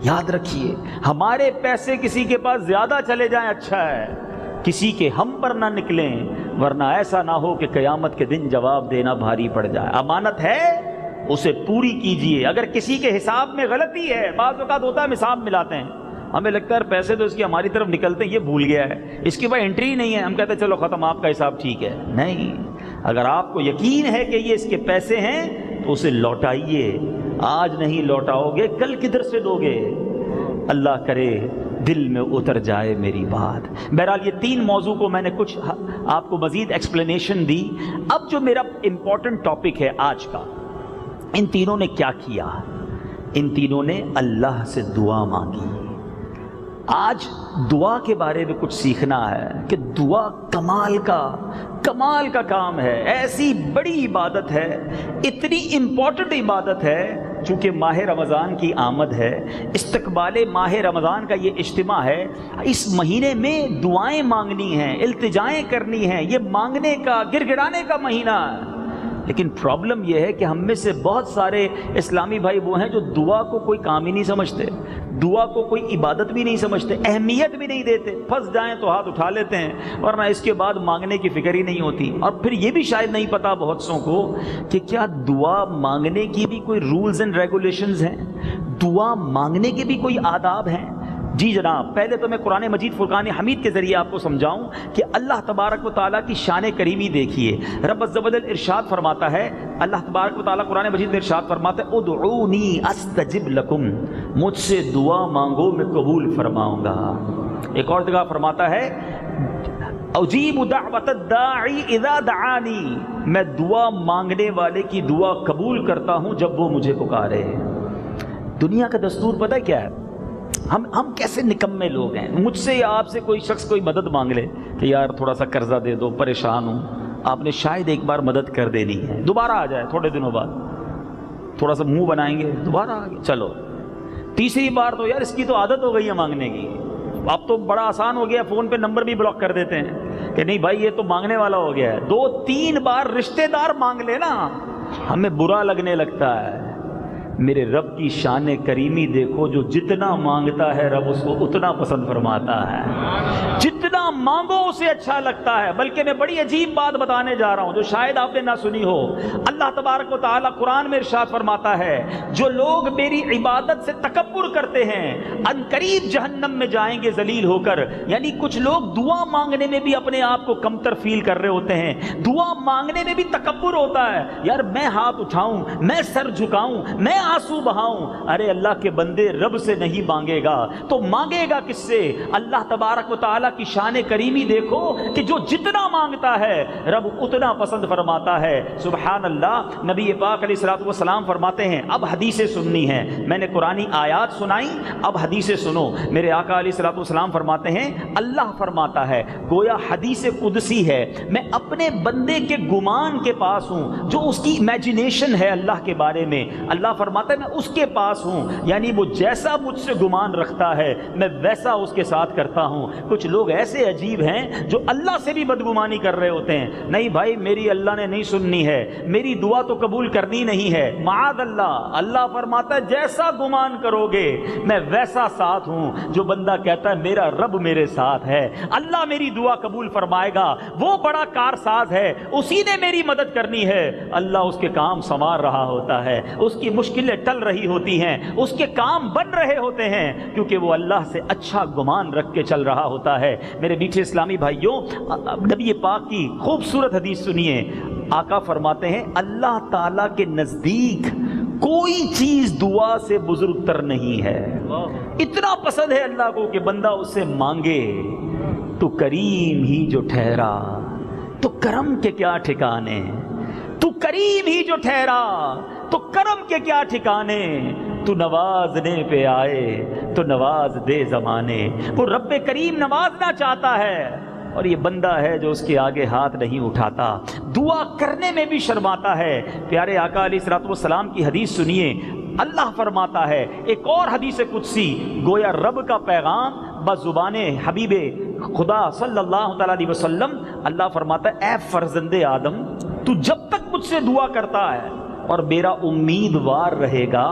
یاد رکھیے ہمارے پیسے کسی کے پاس زیادہ چلے جائیں اچھا ہے، کسی کے ہم پر نہ نکلیں، ورنہ ایسا نہ ہو کہ قیامت کے دن جواب دینا بھاری پڑ جائے۔ امانت ہے اسے پوری کیجئے۔ اگر کسی کے حساب میں غلطی ہے، بعض اوقات ہوتا ہے ہم حساب ملاتے ہیں، ہمیں لگتا ہے پیسے تو اس کی ہماری طرف نکلتے ہیں، یہ بھول گیا ہے، اس کے بعد انٹری نہیں ہے، ہم کہتے ہیں چلو ختم آپ کا حساب ٹھیک ہے۔ نہیں، اگر آپ کو یقین ہے کہ یہ اس کے پیسے ہیں تو اسے لوٹائیے۔ آج نہیں لوٹاؤ گے کل کدھر سے دو گے؟ اللہ کرے دل میں اتر جائے میری بات۔ بہرحال یہ 3 موضوع کو میں نے کچھ آپ کو مزید ایکسپلینیشن دی۔ اب جو میرا امپورٹنٹ ٹاپک ہے آج کا، ان تینوں نے کیا کیا؟ ان تینوں نے اللہ سے دعا مانگی۔ آج دعا کے بارے میں کچھ سیکھنا ہے کہ دعا کمال کا کام ہے، ایسی بڑی عبادت ہے، اتنی امپورٹنٹ عبادت ہے۔ چونکہ ماہ رمضان کی آمد ہے، استقبال ماہ رمضان کا یہ اجتماع ہے، اس مہینے میں دعائیں مانگنی ہیں، التجائیں کرنی ہیں، یہ مانگنے کا، گر گڑانے کا مہینہ ہے۔ لیکن پرابلم یہ ہے کہ ہم میں سے بہت سارے اسلامی بھائی وہ ہیں جو دعا کو کوئی کام ہی نہیں سمجھتے، دعا کو کوئی عبادت بھی نہیں سمجھتے، اہمیت بھی نہیں دیتے، پھنس جائیں تو ہاتھ اٹھا لیتے ہیں، ورنہ اس کے بعد مانگنے کی فکر ہی نہیں ہوتی۔ اور پھر یہ بھی شاید نہیں پتا بہت سوں کو کہ کیا دعا مانگنے کی بھی کوئی رولز اینڈ ریگولیشنز ہیں، دعا مانگنے کے بھی کوئی آداب ہیں۔ جی جناب، پہلے تو میں قرآن مجید فرقان حمید کے ذریعے آپ کو سمجھاؤں کہ اللہ تبارک و تعالیٰ کی شان کریمی دیکھیے۔ رب عز و جل ارشاد فرماتا ہے، اللہ تبارک و تعالیٰ قرآن مجید میں ارشاد فرماتا ہے ادعونی استجب لکم، مجھ سے دعا مانگو میں قبول فرماؤں گا۔ ایک اور جگہ فرماتا ہے اجیب دعوت الداعی اذا دعانی، میں دعا مانگنے والے کی دعا قبول کرتا ہوں جب وہ مجھے پکارے۔ دنیا کا دستور پتہ کیا ہے؟ ہم کیسے نکمے لوگ ہیں۔ مجھ سے یا آپ سے کوئی شخص کوئی مدد مانگ لے کہ یار تھوڑا سا قرضہ دے دو، پریشان ہوں، آپ نے شاید ایک بار مدد کر دینی ہے، دوبارہ آ جائے تھوڑے دنوں بعد، تھوڑا سا منہ بنائیں گے، دوبارہ آ گئے، چلو تیسری بار تو یار اس کی تو عادت ہو گئی ہے مانگنے کی، اب تو بڑا آسان ہو گیا، فون پہ نمبر بھی بلاک کر دیتے ہیں کہ نہیں بھائی یہ تو مانگنے والا ہو گیا ہے. 2-3 بار رشتہ دار مانگ لے نا ہمیں برا لگنے لگتا ہے. میرے رب کی شان کریمی دیکھو، جو جتنا مانگتا ہے رب اس کو اتنا پسند فرماتا ہے. جتنا مانگو اسے اچھا لگتا ہے. بلکہ میں بڑی عجیب بات بتانے جا رہا ہوں جو شاید آپ نے نہ سنی ہو. اللہ تبارک و تعالیٰ قرآن میں ارشاد فرماتا ہے جو لوگ میری عبادت سے تکبر کرتے ہیں ان قریب جہنم میں جائیں گے ذلیل ہو کر. یعنی کچھ لوگ دعا مانگنے میں بھی اپنے آپ کو کمتر فیل کر رہے ہوتے ہیں، دعا مانگنے میں بھی تکبر ہوتا ہے. یار میں ہاتھ اٹھاؤں، میں سر جھکاؤں، میں آنسو بہاؤں. ارے اللہ کے بندے رب سے نہیں مانگے گا تو مانگے گا کس سے؟ اللہ تبارک و تعالیٰ کی شان کریمی دیکھو کہ جو جتنا مانگتا ہے رب اتنا پسند فرماتا ہے. سبحان اللہ. نبی پاک علیہ الصلوۃ والسلام فرماتے ہیں اب حدیثیں سننی ہیں. میں نے قرآنی آیات سنائی، اب حدیثیں سنو. میرے آقا علیہ الصلوۃ والسلام فرماتے ہیں اللہ فرماتا ہے گویا حدیث قدسی ہے، میں اپنے بندے کے گمان کے پاس ہوں، جو اس کی امیجنیشن ہے اللہ کے بارے میں. اللہ فرماتا ہے میں اس کے پاس ہوں، یعنی وہ جیسا مجھ سے گمان رکھتا ہے میں ویسا اس کے ساتھ کرتا ہوں. کچھ لوگ ایسے عجیب ہیں جو اللہ سے بھی بدگمانی کر رہے ہوتے ہیں. نہیں بھائی میری اللہ نے نہیں سننی ہے، میری دعا تو قبول کرنی نہیں ہے. معاذ اللہ. اللہ فرماتا ہے جیسا گمان کرو گے میں ویسا ساتھ ہوں. جو بندہ کہتا ہے میرا رب میرے ساتھ ہے، اللہ میری دعا قبول فرمائے گا، وہ بڑا کارساز ہے، اسی نے میری مدد کرنی ہے، اللہ اس کے کام سنوار رہا ہوتا ہے، اس کی مشکلیں ٹل رہی ہوتی ہیں، اس کے کام بن رہے ہوتے ہیں، کیونکہ وہ اللہ سے اچھا گمان رکھ کے چل رہا ہوتا ہے. میرے میٹھے اسلامی بھائیوں، نبی پاک کی خوبصورت حدیث سنیے. آقا فرماتے ہیں اللہ تعالیٰ کے نزدیک کوئی چیز دعا سے بزرگ تر نہیں ہے. اتنا پسند ہے اللہ کو کہ بندہ اس سے مانگے. تو کریم ہی جو ٹھہرا تو کرم کے کیا ٹھکانے، تو کریم ہی جو ٹھہرا تو کرم کے کیا ٹھکانے، تو نوازنے پہ آئے تو نواز دے زمانے. وہ رب کریم نوازنا چاہتا ہے اور یہ بندہ ہے جو اس کے آگے ہاتھ نہیں اٹھاتا، دعا کرنے میں بھی شرماتا ہے. پیارے آقا علیہ الصلوۃ والسلام کی حدیث سنیے. اللہ فرماتا ہے ایک اور حدیث قدسی، گویا رب کا پیغام بزبان حبیب خدا صلی اللہ تعالیٰ علیہ وسلم. اللہ فرماتا ہے اے فرزند آدم تو جب تک مجھ سے دعا کرتا ہے اور میرا امیدوار رہے گا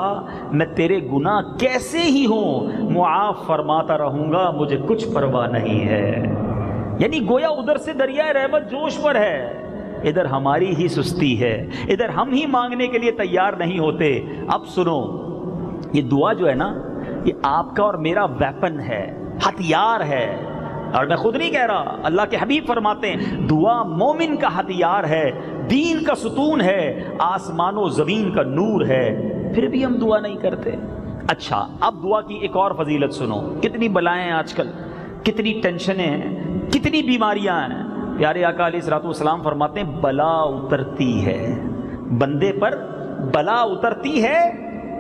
میں تیرے گناہ کیسے ہی ہوں معاف فرماتا رہوں گا، مجھے کچھ پرواہ نہیں ہے. یعنی گویا ادھر سے دریائے رحمت جوش پر ہے، ادھر ہماری ہی سستی ہے، ادھر ہم ہی مانگنے کے لیے تیار نہیں ہوتے. اب سنو، یہ دعا جو ہے نا یہ آپ کا اور میرا ویپن ہے، ہتھیار ہے. اور میں خود نہیں کہہ رہا، اللہ کے حبیب فرماتے ہیں دعا مومن کا ہتھیار ہے، دین کا ستون ہے، آسمان و زمین کا نور ہے. پھر بھی ہم دعا نہیں کرتے. اچھا اب دعا کی ایک اور فضیلت سنو. کتنی بلائیں ہیں آج کل، کتنی ٹینشنیں ہیں، کتنی بیماریاں ہیں. پیارے آقا علیہ الصلوۃ والسلام فرماتے ہیں بلا اترتی ہے، بندے پر بلا اترتی ہے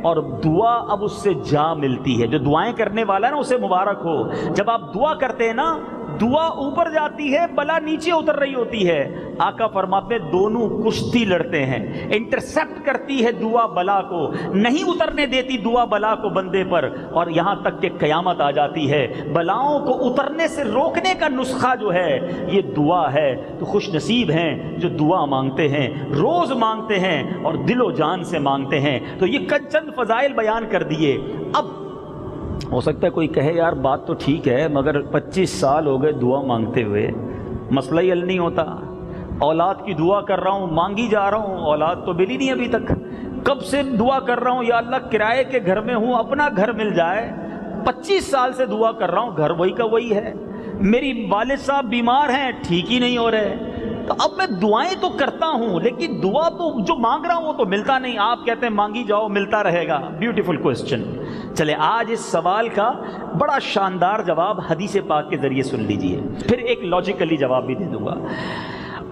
اور دعا اب اس سے جا ملتی ہے. جو دعائیں کرنے والا ہے نا اسے مبارک ہو. جب آپ دعا کرتے ہیں نا دعا اوپر جاتی ہے، بلا نیچے اتر رہی ہوتی ہے. آقا فرماتے ہیں دونوں کشتی لڑتے ہیں، انٹرسپٹ کرتی ہے دعا بلا کو، نہیں اترنے دیتی دعا بلا کو بندے پر، اور یہاں تک کہ قیامت آ جاتی ہے. بلاؤں کو اترنے سے روکنے کا نسخہ جو ہے یہ دعا ہے. تو خوش نصیب ہیں جو دعا مانگتے ہیں، روز مانگتے ہیں اور دل و جان سے مانگتے ہیں. تو یہ چند فضائل بیان کر دیے. اب ہو سکتا ہے کوئی کہے یار بات تو ٹھیک ہے مگر 25 سال ہو گئے دعا مانگتے ہوئے، مسئلہ ہی حل نہیں ہوتا. اولاد کی دعا کر رہا ہوں، مانگی جا رہا ہوں، اولاد تو ملی نہیں ابھی تک. کب سے دعا کر رہا ہوں یا اللہ کرائے کے گھر میں ہوں اپنا گھر مل جائے. 25 سال سے دعا کر رہا ہوں، گھر وہی کا وہی ہے. میری والد صاحب بیمار ہیں، ٹھیک ہی نہیں ہو رہے. تو اب میں دعائیں تو کرتا ہوں لیکن دعا تو جو مانگ رہا ہوں وہ تو ملتا نہیں. آپ کہتے ہیں مانگی جاؤ ملتا رہے گا. Beautiful question. چلے آج اس سوال کا بڑا شاندار جواب حدیث پاک کے ذریعے سن لیجئے، پھر ایک لاجیکلی جواب بھی دے دوں گا.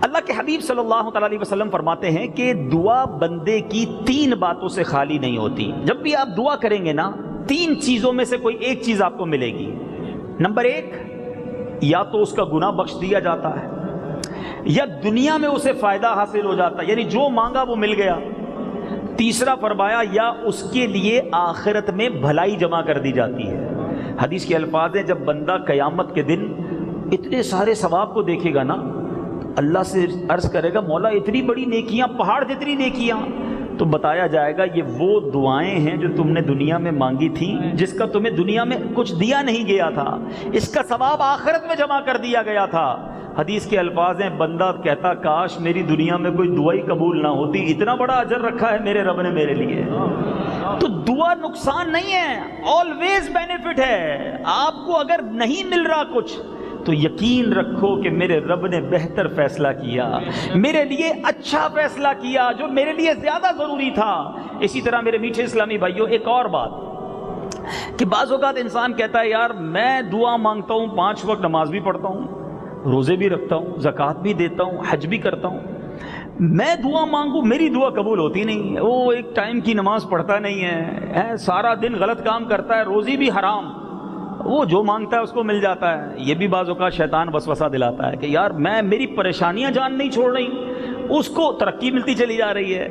اللہ کے حبیب صلی اللہ تعالیٰ علیہ وسلم فرماتے ہیں کہ دعا بندے کی 3 باتوں سے خالی نہیں ہوتی. جب بھی آپ دعا کریں گے نا 3 چیزوں میں سے کوئی ایک چیز آپ کو ملے گی. نمبر 1، یا تو اس کا گناہ بخش دیا جاتا ہے، یا دنیا میں اسے فائدہ حاصل ہو جاتا ہے، یعنی جو مانگا وہ مل گیا. تیسرا فرمایا یا اس کے لیے آخرت میں بھلائی جمع کر دی جاتی ہے. حدیث کے الفاظ ہیں جب بندہ قیامت کے دن اتنے سارے ثواب کو دیکھے گا نا، اللہ سے عرض کرے گا مولا اتنی بڑی نیکیاں، پہاڑ جتنی نیکیاں، تو بتایا جائے گا یہ وہ دعائیں ہیں جو تم نے دنیا میں مانگی تھیں، جس کا تمہیں دنیا میں کچھ دیا نہیں گیا تھا، اس کا ثواب آخرت میں جمع کر دیا گیا تھا۔ حدیث کے الفاظ ہیں بندہ کہتا کاش میری دنیا میں کوئی دعا ہی قبول نہ ہوتی، اتنا بڑا اجر رکھا ہے میرے رب نے میرے لیے۔ تو دعا نقصان نہیں ہے، آلویز بینیفٹ ہے۔ آپ کو اگر نہیں مل رہا کچھ تو یقین رکھو کہ میرے رب نے بہتر فیصلہ کیا، میرے لیے اچھا فیصلہ کیا جو میرے لیے زیادہ ضروری تھا۔ اسی طرح میرے میٹھے اسلامی بھائیوں ایک اور بات کہ بعض اوقات انسان کہتا ہے یار میں دعا مانگتا ہوں، 5 وقت نماز بھی پڑھتا ہوں، روزے بھی رکھتا ہوں، زکوٰۃ بھی دیتا ہوں، حج بھی کرتا ہوں، میں دعا مانگوں میری دعا قبول ہوتی نہیں ہے، وہ ایک ٹائم کی نماز پڑھتا نہیں ہے، سارا دن غلط کام کرتا ہے، روزی بھی حرام، وہ جو مانگتا ہے اس کو مل جاتا ہے۔ یہ بھی بعض اوقات شیطان وسوسہ دلاتا ہے کہ یار میری پریشانیاں جان نہیں چھوڑ رہی، اس کو ترقی ملتی چلی جا رہی ہے۔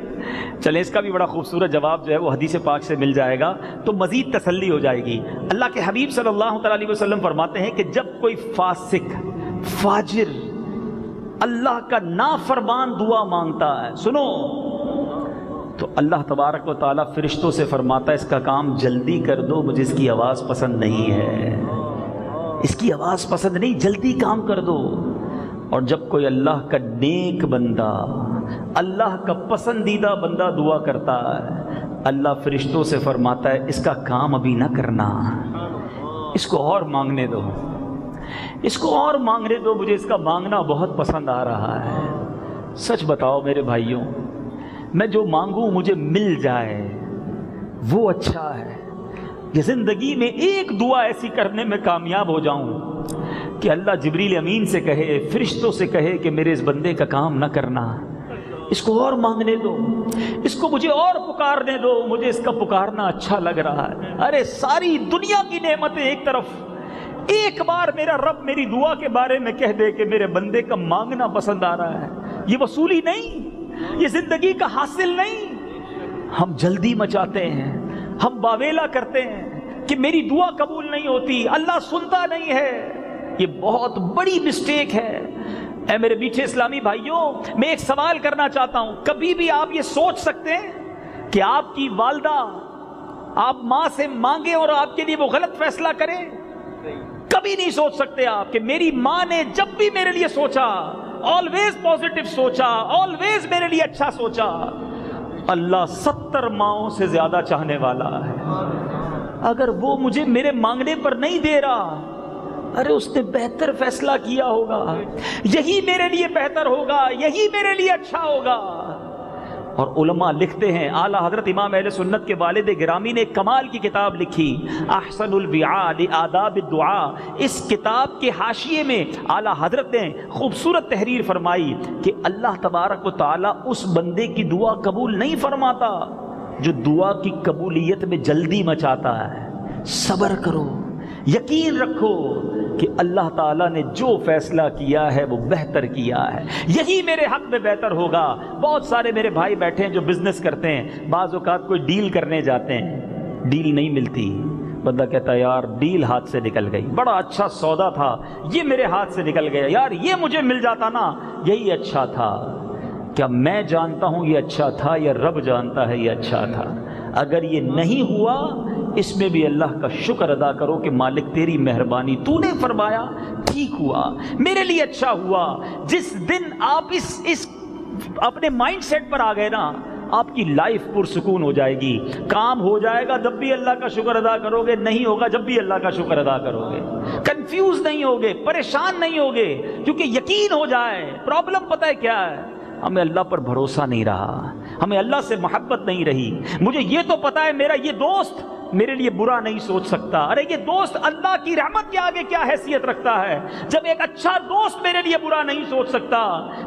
چلیں اس کا بھی بڑا خوبصورت جواب جو ہے وہ حدیث پاک سے مل جائے گا تو مزید تسلی ہو جائے گی۔ اللہ کے حبیب صلی اللہ تعالیٰ علیہ وسلم فرماتے ہیں کہ جب کوئی فاسق، فاجر، اللہ کا نافرمان دعا مانگتا ہے، سنو، تو اللہ تبارک و تعالیٰ فرشتوں سے فرماتا ہے اس کا کام جلدی کر دو، مجھے اس کی آواز پسند نہیں ہے، اس کی آواز پسند نہیں، جلدی کام کر دو۔ اور جب کوئی اللہ کا نیک بندہ، اللہ کا پسندیدہ بندہ دعا کرتا ہے، اللہ فرشتوں سے فرماتا ہے اس کا کام ابھی نہ کرنا، اس کو اور مانگنے دو، اس کو اور مانگنے دو، مجھے اس کا مانگنا بہت پسند آ رہا ہے۔ سچ بتاؤ میرے بھائیوں، میں جو مانگوں مجھے مل جائے وہ اچھا ہے، یہ زندگی میں ایک دعا ایسی کرنے میں کامیاب ہو جاؤں کہ اللہ جبریل امین سے کہے، فرشتوں سے کہے کہ میرے اس بندے کا کام نہ کرنا، اس کو اور مانگنے دو، اس کو مجھے اور پکارنے دو، مجھے اس کا پکارنا اچھا لگ رہا ہے۔ ارے ساری دنیا کی نعمتیں ایک طرف، ایک بار میرا رب میری دعا کے بارے میں کہہ دے کہ میرے بندے کا مانگنا پسند آ رہا ہے، یہ وصولی نہیں، یہ زندگی کا حاصل نہیں۔ ہم جلدی مچاتے ہیں، ہم باویلا کرتے ہیں کہ میری دعا قبول نہیں ہوتی، اللہ سنتا نہیں ہے، یہ بہت بڑی مسٹیک ہے۔ اے میرے میٹھے اسلامی بھائیوں، میں ایک سوال کرنا چاہتا ہوں، کبھی بھی آپ یہ سوچ سکتے ہیں کہ آپ کی والدہ آپ ماں سے مانگے اور آپ کے لیے وہ غلط فیصلہ کرے؟ کبھی نہیں سوچ سکتے آپ کہ میری ماں نے جب بھی میرے لیے سوچا، آلویز پازیٹیو سوچا، آلویز میرے لیے اچھا سوچا۔ اللہ 70 ماؤں سے زیادہ چاہنے والا ہے، اگر وہ مجھے میرے مانگنے پر نہیں دے رہا، ارے اس نے بہتر فیصلہ کیا ہوگا، یہی میرے لیے بہتر ہوگا، یہی میرے لیے اچھا ہوگا۔ اور علماء لکھتے ہیں، اعلیٰ حضرت امام اہل سنت کے والد گرامی نے ایک کمال کی کتاب لکھی، احسن الوعاء لآداب الدعاء۔ اس کتاب کے حاشیے میں اعلیٰ حضرت نے خوبصورت تحریر فرمائی کہ اللہ تبارک و تعالیٰ اس بندے کی دعا قبول نہیں فرماتا جو دعا کی قبولیت میں جلدی مچاتا ہے۔ صبر کرو، یقین رکھو کہ اللہ تعالیٰ نے جو فیصلہ کیا ہے وہ بہتر کیا ہے، یہی میرے حق میں بہتر ہوگا۔ بہت سارے میرے بھائی بیٹھے ہیں جو بزنس کرتے ہیں، بعض اوقات کوئی ڈیل کرنے جاتے ہیں، ڈیل نہیں ملتی، بندہ کہتا ہے یار ڈیل ہاتھ سے نکل گئی، بڑا اچھا سودا تھا، یہ میرے ہاتھ سے نکل گیا، یار یہ مجھے مل جاتا نا، یہی اچھا تھا۔ کیا میں جانتا ہوں یہ اچھا تھا یا رب جانتا ہے یہ اچھا تھا؟ اگر یہ نہیں ہوا اس میں بھی اللہ کا شکر ادا کرو کہ مالک تیری مہربانی، تو نے فرمایا ٹھیک ہوا، میرے لیے اچھا ہوا۔ جس دن آپ اس اپنے مائنڈ سیٹ پر آ گئے نا، آپ کی لائف پرسکون ہو جائے گی، کام ہو جائے گا جب بھی اللہ کا شکر ادا کرو گے، نہیں ہوگا جب بھی اللہ کا شکر ادا کرو گے، کنفیوز نہیں ہوگے، پریشان نہیں ہوگے، کیونکہ یقین ہو جائے۔ پرابلم پتہ ہے کیا ہے؟ ہمیں اللہ پر بھروسہ نہیں رہا، ہمیں اللہ سے محبت نہیں رہی۔ مجھے یہ تو پتا ہے میرا یہ دوست میرے لیے برا نہیں سوچ سکتا، ارے یہ دوست اللہ کی رحمت کے آگے کیا حیثیت رکھتا ہے؟ جب ایک اچھا دوست میرے لیے برا نہیں سوچ سکتا،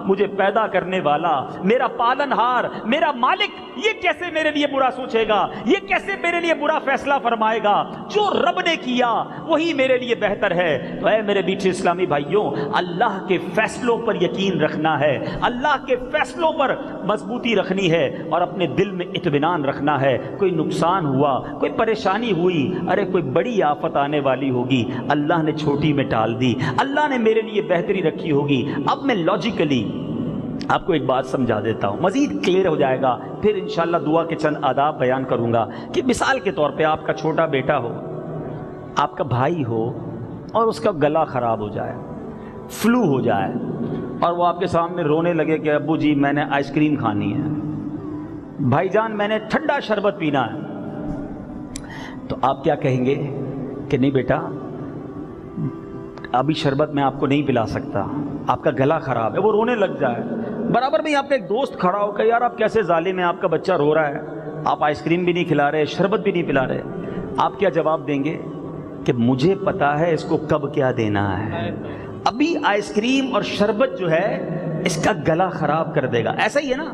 مجھے پیدا کرنے والا، میرا پالن ہار، میرا مالک یہ کیسے میرے لیے برا سوچے گا؟ یہ کیسے میرے لیے برا فیصلہ فرمائے گا؟ جو رب نے کیا وہی میرے لیے بہتر ہے۔ تو اے میرے میٹھے اسلامی بھائیوں، اللہ کے فیصلوں پر یقین رکھنا ہے، اللہ کے فیصلوں پر مضبوطی رکھنی ہے اور اپنے دل میں اطمینان رکھنا ہے۔ کوئی نقصان ہوا، کوئی پریشانی ہوئی، ارے کوئی بڑی آفت آنے والی ہوگی، اللہ نے چھوٹی میں ٹال دی، اللہ نے میرے لیے بہتری رکھی ہوگی۔ اب میں لاجیکلی آپ کو ایک بات سمجھا دیتا ہوں، مزید کلیئر ہو جائے گا، پھر انشاءاللہ دعا کے چند آداب بیان کروں گا کہ مثال کے طور پہ آپ کا چھوٹا بیٹا ہو، آپ کا بھائی ہو، اور اس کا گلا خراب ہو جائے، فلو ہو جائے، اور وہ آپ کے سامنے رونے لگے کہ ابو جی میں نے آئس کریم کھانی ہے، بھائی جان میں نے ٹھنڈا شربت پینا ہے، تو آپ کیا کہیں گے کہ نہیں بیٹا ابھی شربت میں آپ کو نہیں پلا سکتا، آپ کا گلا خراب ہے، وہ رونے لگ جائے۔ برابر میں آپ کا ایک دوست کھڑا ہو کہ یار آپ کیسے ظالم ہیں، آپ کا بچہ رو رہا ہے، آپ آئس کریم بھی نہیں کھلا رہے، شربت بھی نہیں پلا رہے، آپ کیا جواب دیں گے کہ مجھے پتا ہے اس کو کب کیا دینا ہے، ابھی آئس کریم اور شربت جو ہے اس کا گلا خراب کر دے گا، ایسا ہی ہے نا؟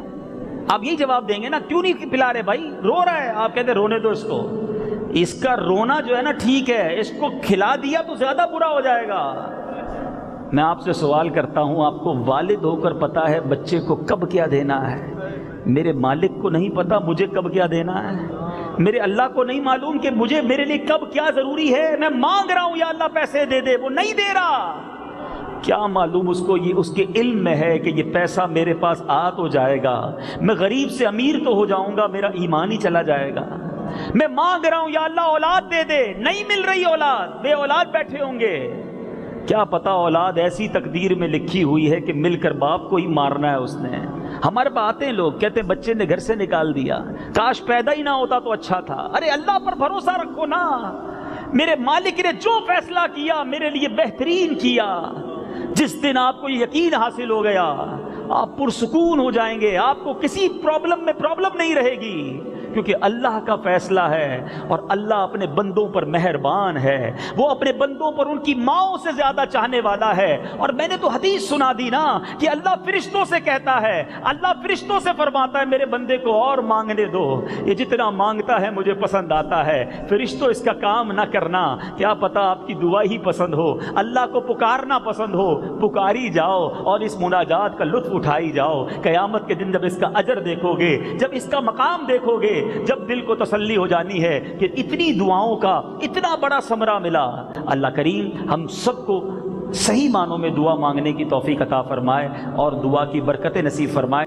آپ یہی جواب دیں گے نا، کیوں نہیں پلا رہے بھائی، رو رہا ہے، آپ کہتے ہیں رونے دو اس کو، اس کا رونا جو ہے نا ٹھیک ہے، اس کو کھلا دیا تو زیادہ برا ہو جائے گا۔ میں آپ سے سوال کرتا ہوں، آپ کو والد ہو کر پتا ہے بچے کو کب کیا دینا ہے؟ میرے مالک کو نہیں پتا مجھے کب کیا دینا ہے؟ میرے اللہ کو نہیں معلوم کہ مجھے میرے لیے کب کیا ضروری ہے؟ میں مانگ رہا ہوں یا اللہ پیسے دے دے، وہ نہیں دے رہا، کیا معلوم اس کو، یہ اس کے علم میں ہے کہ یہ پیسہ میرے پاس آ تو جائے گا، میں غریب سے امیر تو ہو جاؤں گا، میرا ایمان ہی چلا جائے گا۔ میں مانگ رہا ہوں یا اللہ اولاد دے دے، نہیں مل رہی اولاد، بے اولاد بیٹھے ہوں گے، کیا پتا اولاد ایسی تقدیر میں لکھی ہوئی ہے کہ مل کر باپ کو ہی مارنا ہے اس نے۔ ہمارے پاس آتے ہیں لوگ کہتے ہیں بچے نے گھر سے نکال دیا، کاش پیدا ہی نہ ہوتا تو اچھا تھا۔ ارے اللہ پر بھروسہ رکھو نا، میرے مالک نے جو فیصلہ کیا میرے لیے بہترین کیا۔ جس دن آپ کو یہ یقین حاصل ہو گیا آپ پرسکون ہو جائیں گے، آپ کو کسی پرابلم میں پرابلم نہیں رہے گی، کیونکہ اللہ کا فیصلہ ہے اور اللہ اپنے بندوں پر مہربان ہے، وہ اپنے بندوں پر ان کی ماؤں سے زیادہ چاہنے والا ہے۔ اور میں نے تو حدیث سنا دی نا کہ اللہ فرشتوں سے کہتا ہے، اللہ فرشتوں سے فرماتا ہے میرے بندے کو اور مانگنے دو، یہ جتنا مانگتا ہے مجھے پسند آتا ہے۔ فرشتوں اس کا کام نہ کرنا، کیا پتا آپ کی دعا ہی پسند ہو، اللہ کو پکارنا پسند ہو، پکاری جاؤ اور اس مناجات کا لطف اٹھائی جاؤ۔ قیامت کے دن جب اس کا اجر دیکھو گے، جب اس کا مقام دیکھو گے، جب دل کو تسلی ہو جانی ہے کہ اتنی دعاؤں کا اتنا بڑا ثمرہ ملا، اللہ کریم ہم سب کو صحیح معنوں میں دعا مانگنے کی توفیق عطا فرمائے اور دعا کی برکتیں نصیب فرمائے۔